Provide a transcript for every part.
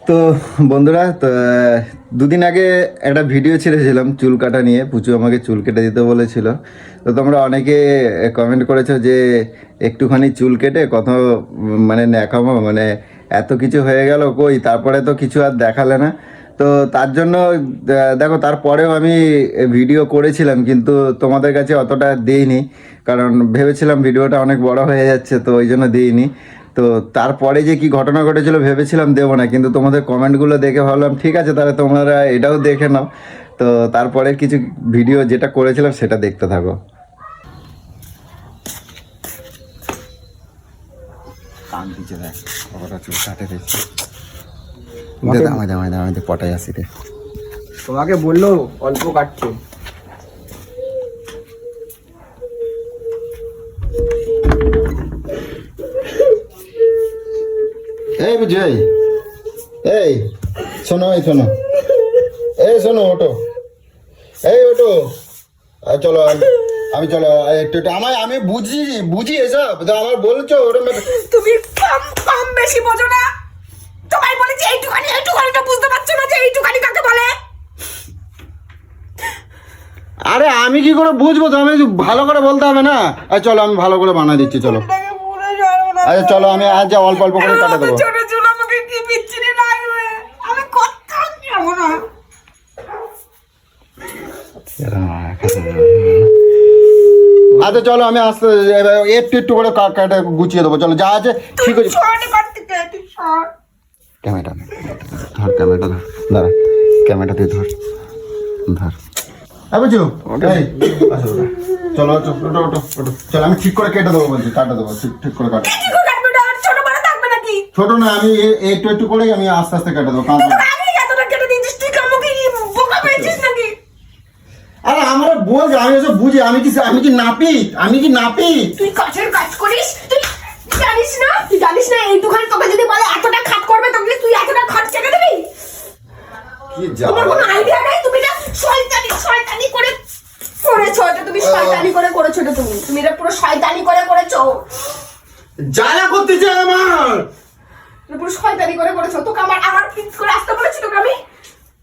তো বন্ধুরা, তো দুদিন আগে একটা ভিডিও ছেড়েছিলাম চুল কাটা নিয়ে। পুচু আমাকে চুল কেটে দিতে বলেছিল। তো তোমরা অনেকে কমেন্ট করেছো যে একটুখানি চুল কেটে কত মানে ন্যাকামো, মানে এত কিছু হয়ে গেল কই, তারপরে তো কিছু আর দেখালে না। তো তার জন্য দেখো, তারপরেও আমি ভিডিও করেছিলাম, কিন্তু তোমাদের কাছে অতটা দিইনি, কারণ ভেবেছিলাম ভিডিওটা অনেক বড় হয়ে যাচ্ছে, তো ওই জন্য দিইনি। তো তারপরে যে কি ঘটনা ঘটেছিল ভেবেছিলাম দেবো না, কিন্তু তোমাদের কমেন্টগুলো দেখে ভাবলাম ঠিক আছে, তাহলে তোমরা এটাও দেখে নাও। তো তারপরে কিছু ভিডিও যেটা করেছিলাম সেটা দেখতে থাকো। কান দিচ্ছে দেখ, কতটা চুল কাটে দিচ্ছে। আমাদের পটাই আসি রে। তোমাকে বললো অল্প কাটতে। এই বিজয়, এই শোনো, এই শোনো, এই শোনো, ওটো, এই ওটো, চলো আমি চলো একটু একটু আমি বুঝি এসব, আমার বলছো ওটা তুমি কম কম বেশি বোঝো না। তোমায় বলেছি এইটুখানিটা বুঝতে পারছো না যে এইটুখানি কাকে বলে? আরে আমি কি করে বুঝবো? তো আমি ভালো করে বলতে হবে না? চলো আমি ভালো করে বানিয়ে দিচ্ছি, চলো। আচ্ছা চলো, আমি আজ অল্প অল্প করে কাটা দেবো। ছোট চুল আমাকে কি বিচ্ছিরি লাগবে, আমি কথা যাবো না। আচ্ছা চলো, আমি আস্তে একটু একটু করে কাটা গুছিয়ে দেবো, চলো যা আছে ঠিক আছে। ক্যামেরাটা ধর, ক্যামেরাটা ধর, দাঁড়া, ক্যামেরাটা দিয়ে ধর ধর। বুঝছো, চলো ওটো ওটো ওটো ওটো, চলো আমি ঠিক করে কেটে দেবো, বলছি কাটা দেবো, ঠিক করে কাটা। ছোট না, আমি একটু একটু করে আমি আস্তে আস্তে কেটে দেবো। আরে আমার বোঝ, আমি এসব বুঝি, আমি কি নাপি? তুই কাছের কাজ করিস, তুই জানিস না এইটুখানি তোকে যদি বলে এতটা খাট করবে তাহলে তুই এতটা খাট চেকে দিবি? কি তোমার কোনো আইডিয়া নেই? তুমি না শয়তানি করে করেছো, এটা তুমি শয়তানি করে করেছো, এটা তুমি এটা পুরো শয়তানি করে করেছো। জ্বালা করতেছে আমার, পুরো শয়তানি করে করেছো। তোকে আমার ফিক্স করে আসতে বলেছি, তোকে আমি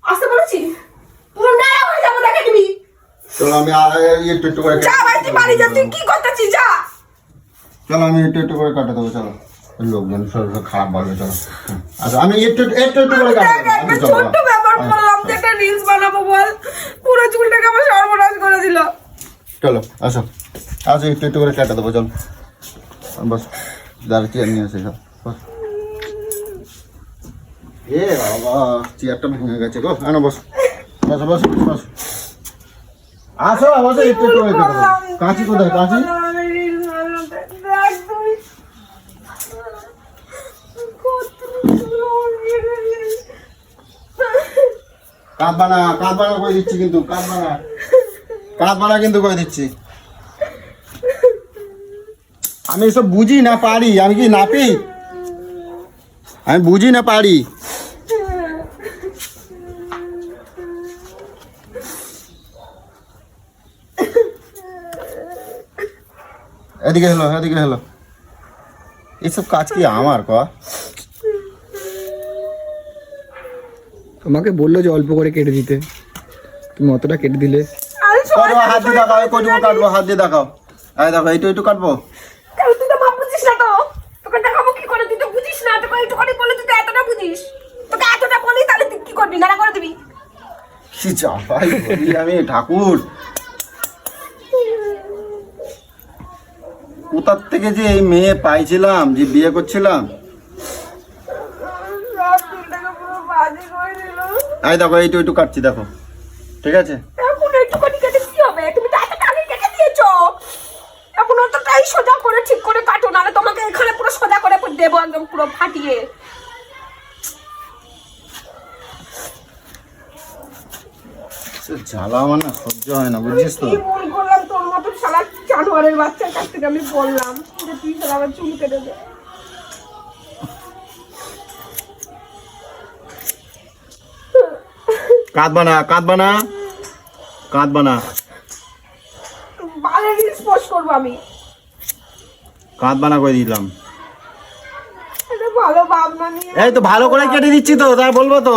আসতে বলেছি, পুরো নাড়া হয়ে যাবো, দেখে নিবি। চলো আমি একটু একটু করে যা ভাই, তুই বাড়ি যা, তুই কি করতেছিস, যা। চলো আমি একটু একটু করে কাটা দেবো, চলো। লোকজন সব খারাপ বলবে, চলো। আচ্ছা আমি একটু একটু করে কাটা দেবো। ছোট্ট ব্যাপার বললাম যে একটা রিলস বানাবো, বল পুরো চুলটাকে আমার সর্বনাশ করে দিল। চলো আসো, আচ্ছা একটু একটু করে কাটা দেবো, চলো। বস, দাঁড়া, চেয়ার নিয়ে আসে সব। এ বাবা, চেয়ারটা ভেঙে গেছে গো। আনো, বস বস বস বস, আসো বসো, একটু একটু করে কাটা দেবো। কাঁচি কোথায়, কাঁচি? কাঁদবা না করে দিচ্ছি, কিন্তু কাঁদবা না কিন্তু করে দিচ্ছি। আমি এসব বুঝি না পারি, আমি কি নাপি? আমি বুঝি না পারি। এদিকে হলো এইসব কাজ কি আমার ক? তোমাকে বললো যে অল্প করে কেটে দিতে, তুমি অতটা কেটে দিলে। হাত দিয়ে দেখাও, কটুকু কাটবো, হাত দিয়ে দেখাও। দেখো একটু কাটবো। তুই তো বুঝিস না, তো তোকে দেখাবো কি করে? তুই তো বুঝিস না, তোকে একটুখানি বলে তুই তো এতটা বুঝিস। তোকে এতটা বলি, তাহলে তুই কি করবি? নাড়া করে দিবি। কি চাপাই বলি আমি, ঠাকুর কোথার থেকে যে এই মেয়ে পাইছিলাম, যে বিয়ে করছিলাম। দেখো একটু কাটছি, দেখো ঠিক আছে। এখন একটুখানি কেটে কি হবে? তুমি তো এতটা আগে কেটে দিয়েছো। এখন অতটাই সোজা করে ঠিক করে কাটো, নাহলে তোমাকে এখানে পুরো সোজা করে দেবো, একদম পুরো ফাটিয়ে। জ্বালা আমার না সহ্য হয় না, বুঝছিস তো। কি ভুল করলাম তোর মতো শালা জানোয়ারের বাচ্চার কাছ থেকে আমি বললাম যে তুই শালা আমার চুল কেটে দে। কাঁদবা না, বালে রিলস পোস্ট করবো আমি। কাঁদবা না করে দিলাম। এটা ভালো ভাব না নিয়ে এই তো ভালো করে কেটে দিচ্ছি তো, তার বলবো তো।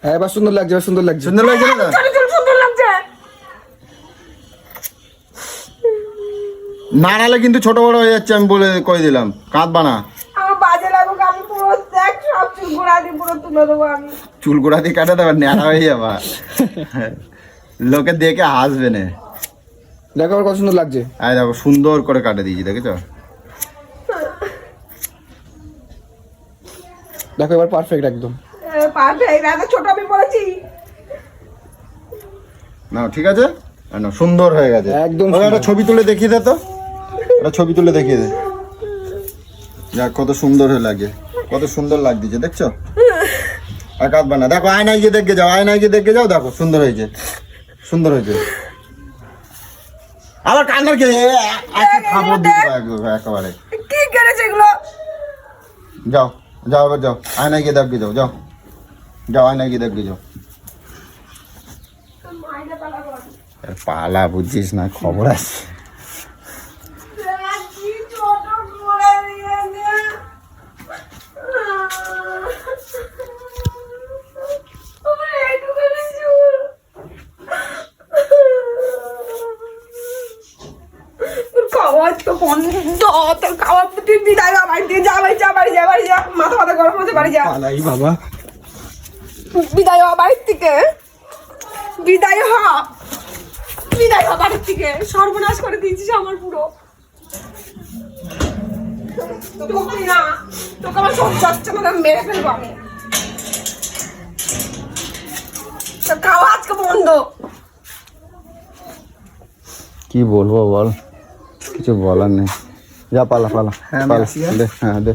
হ্যাঁ এবার সুন্দর লাগছে, এবার সুন্দর লাগছে। সুন্দর লাগছে না? ছোট ছোট সুন্দর লাগছে। না নাহলে কিন্তু ছোট বড় হয়ে যাচ্ছে, আমি বলে কই দিলাম, কাঁদবা না। আমার বাজে লাগুক, আমি পুরো দেখ সব চুল গোড়া দিয়ে পুরো তুলে দেবো আমি। চুল গোড়া দিয়ে কাটা দেবার ন্যাড়া হয়ে যাবা, লোকে দেখে হাসবে না। দেখো আবার কত সুন্দর লাগছে। আয় দেখো সুন্দর করে কাটে দিয়েছি, দেখেছো? দেখো এবার পারফেক্ট একদম। পারফেক্ট, এত ছোট আমি বলেছি। না ঠিক আছে, না সুন্দর হয়ে গেছে একদম ওই একটা ছবি তুলে দেখিয়ে দে তো, একটা ছবি তুলে দেখিয়ে দে। যাক কত সুন্দর হয়ে লাগে, কত সুন্দর লাগছে দেখছো? আর কাঁদবা না, দেখো আয়নায় গিয়ে দেখে যাও, আয়নায় গিয়ে দেখে যাও, দেখো সুন্দর হয়েছে, সুন্দর হয়েছে। আবার কান্নার কে খাবো একেবারে। কি করেছে এগুলো? যাও যাও এবার যাও, আয়নায় গিয়ে দেখে যাও, যাও যাও আয়নায় গিয়ে দেখে যাও। পালা বুঝছিস না, খবর আছে। কি ছোট গোড়া দিয়েছে। আমার এইটুখানি চুল। তোর খাওয়ার তো বন্ধ, তোর খাওয়ার তুই বিদায় হওয়া বাড়ি দিয়ে যা, বাড়ি যা, বাড়ি যা, বাড়ি যা, মাথা মাথা গরম হচ্ছে, বাড়ি যা, পালাই বাবা, বিদায় হওয়া বাড়ির থেকে, বিদায় হ, বিদায় হ বাড়ির থেকে। সর্বনাশ করে দিয়েছিস আমার পুরো। তোকে না, তোকে আমার সহ্য হচ্ছে না, তোকে মেরে ফেলবো আমি। তোর খাওয়া আজকে বন্ধ। কি বলবো বল, কিছু বলার নেই, যা পালা পালা হ্যাঁ, আমি পালা আসি, হ্যাঁ? দে, হ্যাঁ দে।